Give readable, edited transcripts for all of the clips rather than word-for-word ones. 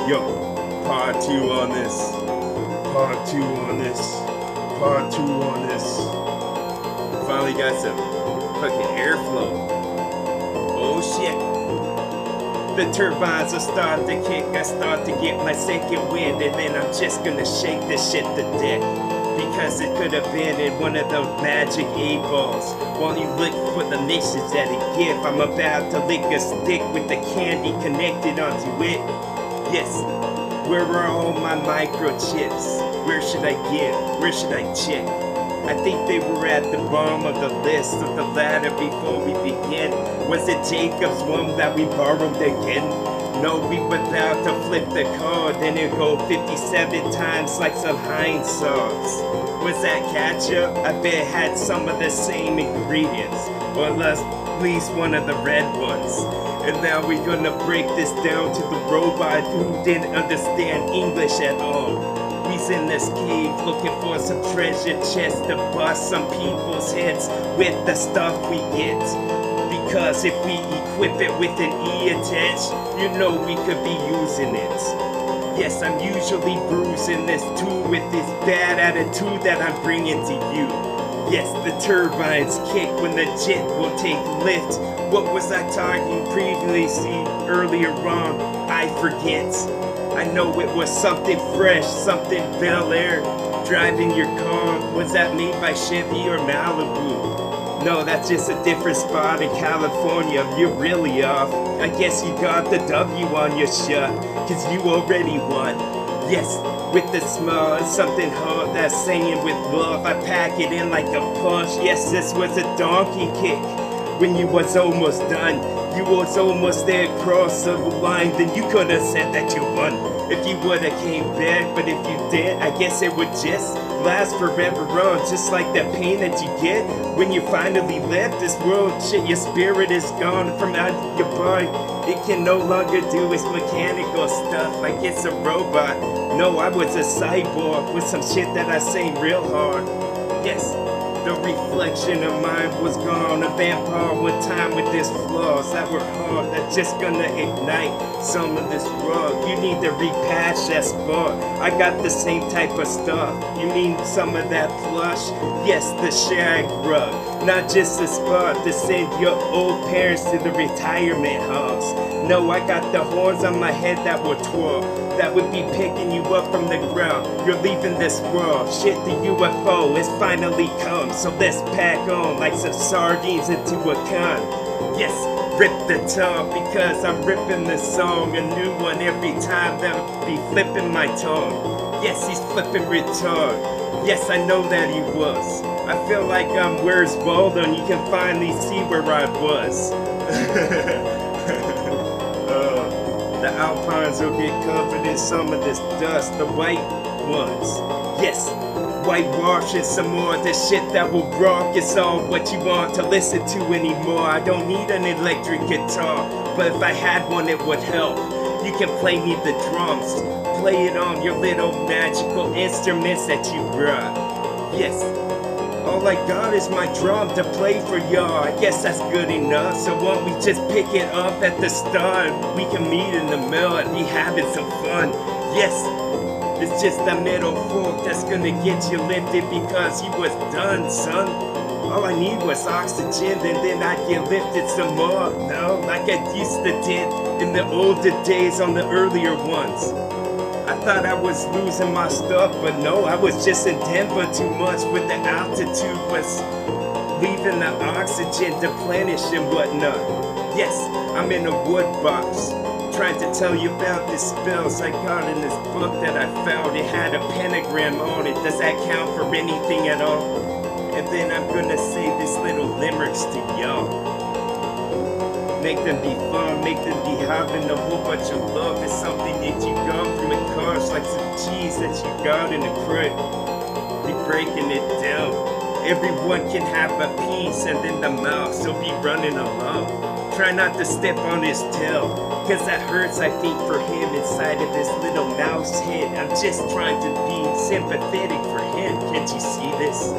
Yo, part 2 on this. Part 2 on this. Part 2 on this. Finally got some fucking airflow. Oh shit. The turbines will start to kick. I start to get my second wind, and then I'm just gonna shake this shit to death. Because it could have been in one of those magic 8-balls. While you look for the message that it give, I'm about to lick a stick with the candy connected onto it. Yes, where are all my microchips? Where should I get? Where should I check? I think they were at the bottom of the list of the ladder before we begin. Was it Jacob's one that we borrowed again? No, we were about to flip the card, then it go 57 times like some Heinz sauce. Was that ketchup? I bet it had some of the same ingredients, or at least one of the red ones. And now we're gonna break this down to the robot who didn't understand English at all. He's in this cave looking for some treasure chest to bust some people's heads with the stuff we get. Because if we equip it with an E attached, you know we could be using it. Yes, I'm usually bruising this too with this bad attitude that I'm bringing to you. Yes, the turbines kick when the jet will take lift. What was I talking previously earlier on? I forget. I know it was something fresh, something Bel Air. Driving your car, was that made by Chevy or Malibu? No, that's just a different spot in California. You're really off. I guess you got the W on your shirt, cause you already won. Yes, with the smile and something hard that's saying with love. I pack it in like a punch. Yes, this was a donkey kick. When you was almost done, you was almost there across the line, then you could have said that you won. If you woulda came back, but if you did, I guess it would just last forever on. Just like that pain that you get when you finally left this world. Shit, your spirit is gone from out of your body. It can no longer do its mechanical stuff like it's a robot. No, I was a cyborg with some shit that I say real hard. Yes. The reflection of mine was gone. A vampire one time with his flaws that were hard. That's just gonna ignite some of this rug. You need to repatch that spot. I got the same type of stuff. You mean some of that plush? Yes, the shag rug. Not just a spot to send your old parents to the retirement homes. No, I got the horns on my head that will twirl. That would be picking you up from the ground. You're leaving this world. Shit, the UFO has finally come. So let's pack on like some sardines into a can. Yes, rip the top because I'm ripping the song. A new one every time that would be flipping my tongue. Yes, he's flipping retard. Yes, I know that he was. I feel like I'm Where's Waldo and you can finally see where I was. The Alpines will get covered in some of this dust, the white ones. Yes, whitewashing some more of the shit that will rock. It's all what you want to listen to anymore. I don't need an electric guitar, but if I had one it would help. You can play me the drums, play it on your little magical instruments that you brought. Yes. All I got is my drum to play for y'all. I guess that's good enough. So won't we just pick it up at the start? We can meet in the middle and be having some fun. Yes, it's just a metal fork that's gonna get you lifted because you was done, son. All I need was oxygen and then I'd get lifted some more. No, like I used to did in the older days on the earlier ones. I thought I was losing my stuff, but no, I was just in Denver too much with the altitude was leaving the oxygen deplenished and whatnot. Yes, I'm in a wood box, trying to tell you about the spells I got in this book that I found. It had a pentagram on it. Does that count for anything at all? And then I'm gonna say this little limericks to y'all. Make them be fun, make them be having a whole bunch of love. It's something that you got from a cars, like some cheese that you got in a crate. Be breaking it down. Everyone can have a piece and then the mouse will be running along. Try not to step on his tail, cause that hurts I think for him inside of his little mouse head. I'm just trying to be sympathetic for him. Can't you see this?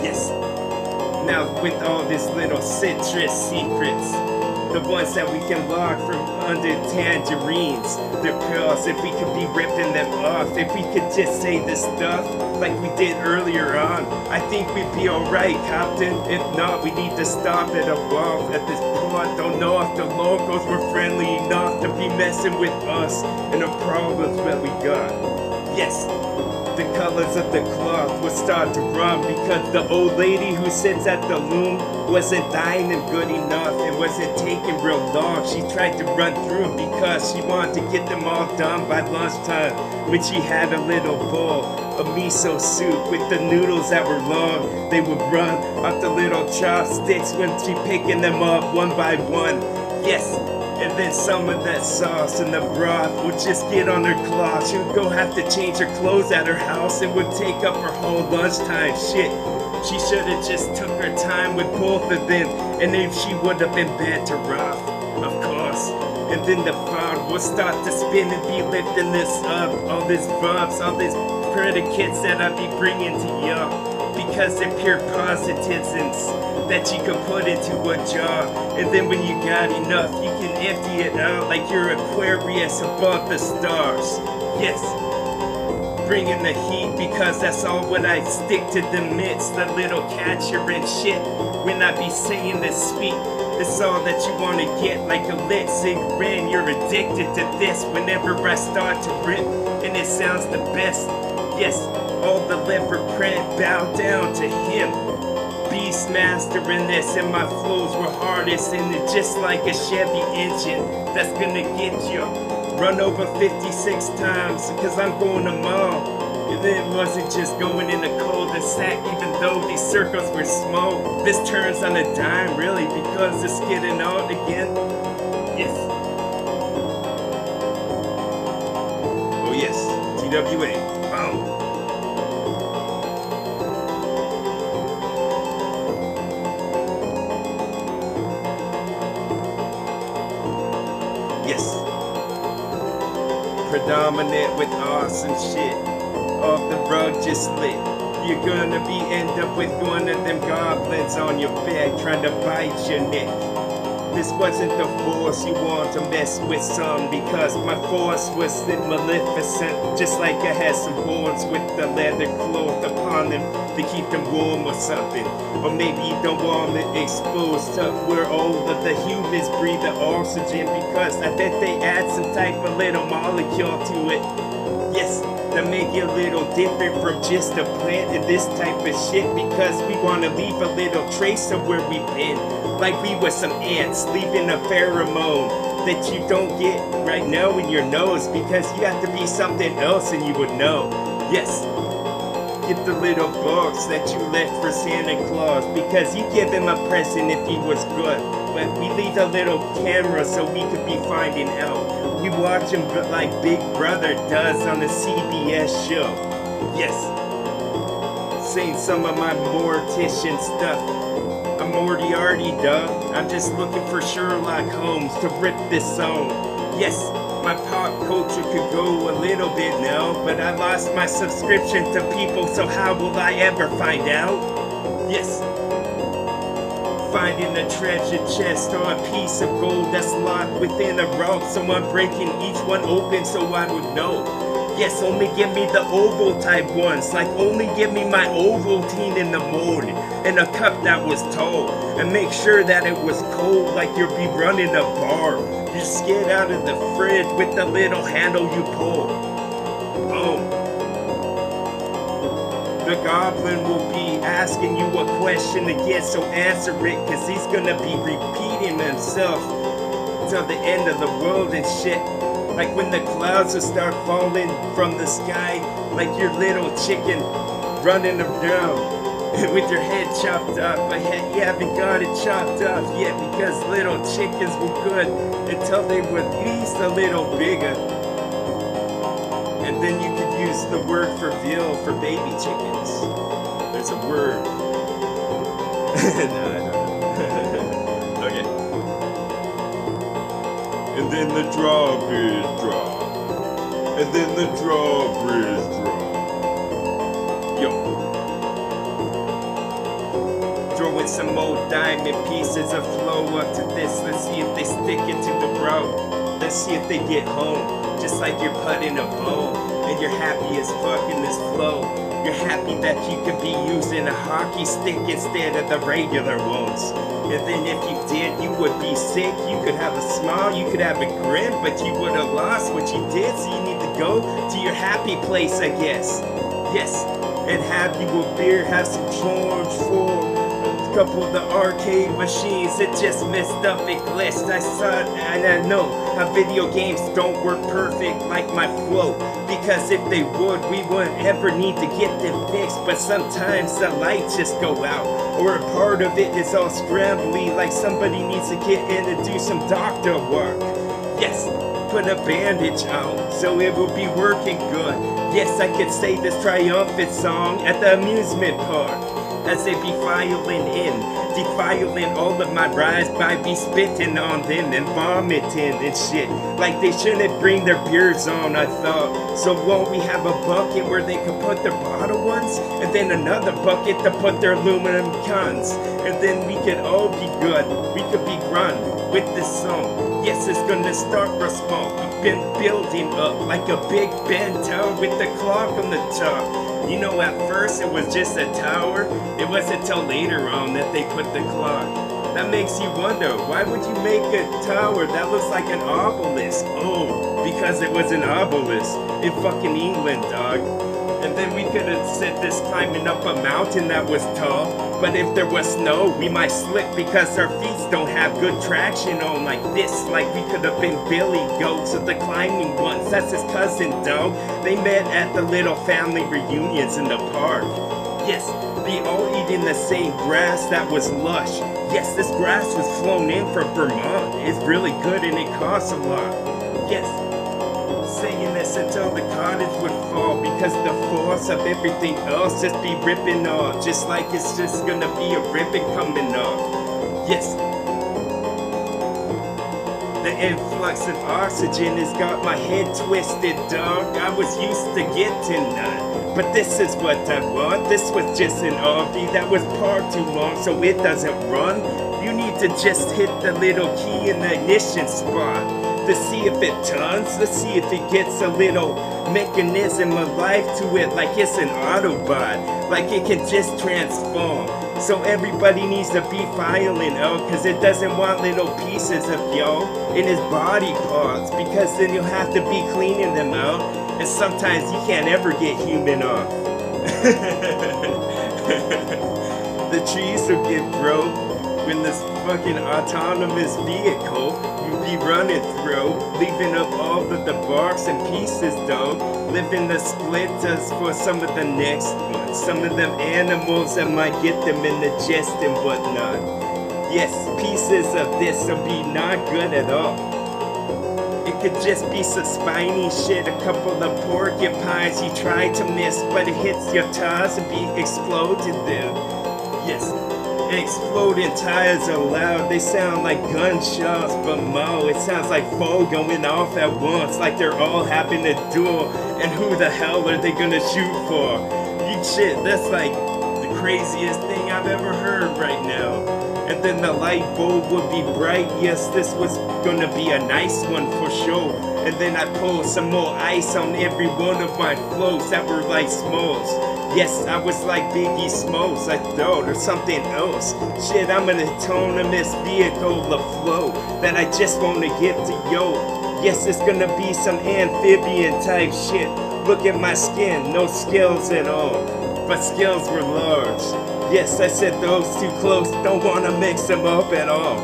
Yes. Now with all this little citrus secrets, The ones that we can lock from under tangerines. They're pearls if we could be ripping them off. If we could just say this stuff like we did earlier on, I think we'd be alright, Captain. If not, we need to stop at a wall at this point. Don't know if the locals were friendly enough to be messing with us and the problems that we got. Yes, the colors of the cloth will start to run because the old lady who sits at the loom wasn't dying them good enough. It wasn't taking real long. She tried to run through them because she wanted to get them all done by lunchtime when she had a little bowl of miso soup with the noodles that were long. They would run off the little chopsticks when she picking them up one by one. Yes. And then some of that sauce and the broth would just get on her cloth. She would go have to change her clothes at her house and would take up her whole lunchtime. Shit, she should have just took her time with both of them, and then she would have been better off, of course. And then the fog will start to spin and be lifting this up. All these verbs, all these predicates that I be bringing to you. Because they're pure positivisms that you can put into a jar. And then when you got enough, you can empty it out like you're Aquarius above the stars. Yes, bringing the heat because that's all what I stick to the midst. The little catcher and shit. When I be saying this sweet, it's all that you want to get like a lit cigarette. You're addicted to this whenever I start to rip. And it sounds the best. Yes, all the leopard print bow down to him. Beastmaster in this, and my flows were hardest, and it's just like a Chevy engine that's gonna get you run over 56 times, because I'm going a mile. And it wasn't just going in a cul-de-sac, even though these circles were small. This turns on a dime, really, because it's getting out again. Yes. Oh yes, TWA. Yes. Predominant with awesome shit. Off the rug just lit. You're gonna be end up with one of them goblins on your bed trying to bite your neck. This wasn't the force you want to mess with some, because my force was maleficent, just like I had some horns with the leather cloth upon them to keep them warm or something. Or maybe you don't want it exposed to where all of the humans breathe the oxygen, because I bet they add some type of little molecule to it. Yes, to make it a little different from just a plant and this type of shit, because we want to leave a little trace of where we've been. Like we were some ants leaving a pheromone that you don't get right now in your nose, because you have to be something else and you would know. Yes, get the little box that you left for Santa Claus, because you give him a present if he was good. But we leave a little camera so we could be finding out. We watch him like Big Brother does on the CBS show. Yes, saying some of my mortician stuff. I'm Moriarty, dog. I'm just looking for Sherlock Holmes to rip this song. Yes, my pop culture could go a little bit now, but I lost my subscription to people, so how will I ever find out? Yes, finding a treasure chest or a piece of gold that's locked within a rock, so I'm breaking each one open so I would know. Yes, only give me the oval type ones, like only give me my Ovaltine in the morning, and a cup that was tall, and make sure that it was cold like you'll be running a bar. Just get out of the fridge with the little handle you pull. Boom. The goblin will be asking you a question again, so answer it, cause he's gonna be repeating himself till the end of the world and shit. Like when the clouds will start falling from the sky, like your little chicken running around with your head chopped off, but you haven't got it chopped off yet, because little chickens were good until they were at least a little bigger. And then you could use the word for veal for baby chickens. There's a word. No, I don't know. Okay. And then the drawbridge drop. And then the drawbridge drop. Yo. Throwing with some old diamond pieces of flow up to this. Let's see if they stick it to the road. Let's see if they get home. Just like you're putting a bow, and you're happy as fuck in this flow. You're happy that you could be using a hockey stick instead of the regular ones. And then if you did, you would be sick. You could have a smile, you could have a grin, but you would have lost what you did. So you need to go to your happy place, I guess. Yes, and have you a beer, have some charms for a couple of the arcade machines. It just messed up, it glitched. I saw it, and I know how video games don't work perfect like my flow. Because if they would, we wouldn't ever need to get them fixed. But sometimes the lights just go out, or a part of it is all scrambly, like somebody needs to get in and do some doctor work. Yes, put a bandage on, so it will be working good. Yes, I could say this triumphant song at the amusement park, as they be filing in, defiling all of my rides by be spitting on them and vomiting and shit. Like they shouldn't bring their beers on, I thought. So won't we have a bucket where they could put their bottle ones, and then another bucket to put their aluminum cans, and then we could all be good. We could be run with this song. Yes, it's gonna start real small. We've been building up like a big bend tower with the clock on the top. You know, at first it was just a tower. It wasn't till later on that they put the clock. That makes you wonder, why would you make a tower that looks like an obelisk? Oh, because it was an obelisk in fucking England, dog. And then we could have said this climbing up a mountain that was tall. But if there was snow, we might slip because our feet don't have good traction on like this. Like we could have been Billy Goats of the climbing ones. That's his cousin, dog. They met at the little family reunions in the park. Yes, they all eating the same grass that was lush. Yes, this grass was flown in from Vermont. It's really good and it costs a lot. Yes, saying this until the cottage would fall, because the force of everything else just be ripping off, just like it's just gonna be a ribbon coming off. Yes, the influx of oxygen has got my head twisted, dog. I was used to getting none, but this is what I want. This was just an RV that was parked too long, so it doesn't run. You need to just hit the little key in the ignition spot to see if it turns. Let's see if it gets a little mechanism of life to it, like it's an Autobot, like it can just transform. So everybody needs to be filing out, cause it doesn't want little pieces of y'all in his body parts, because then you'll have to be cleaning them out, and sometimes you can't ever get human off. The trees will get broke when this fucking autonomous vehicle be running through, leaving up all of the barks and pieces though, leaving the splinters for some of the next ones, some of them animals that might get them in the chest and whatnot. Yes, pieces of this will be not good at all. It could just be some spiny shit, a couple of porcupines you try to miss, but it hits your tires and be exploded there. Yes. Exploding tires are loud, they sound like gunshots, but mo, it sounds like four going off at once, like they're all having a duel, and who the hell are they gonna shoot for? You shit, that's like the craziest thing I've ever heard right now. And then the light bulb would be bright, yes, this was gonna be a nice one for sure. And then I pulled some more ice on every one of my floats that were like s'mores. Yes, I was like Biggie Smalls, I thought, or something else. Shit, I'm an autonomous vehicle afloat that I just wanna get to yo. Yes, it's gonna be some amphibian type shit. Look at my skin, no scales at all, but scales were large. Yes, I said those too close, don't wanna mix them up at all.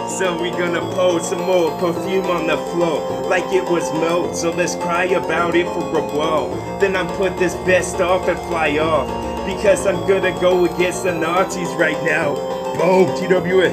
So we gonna pour some more perfume on the floor like it was melt, so let's cry about it for a while. Then I put this vest off and fly off, because I'm gonna go against the Nazis right now. Boom, TWA.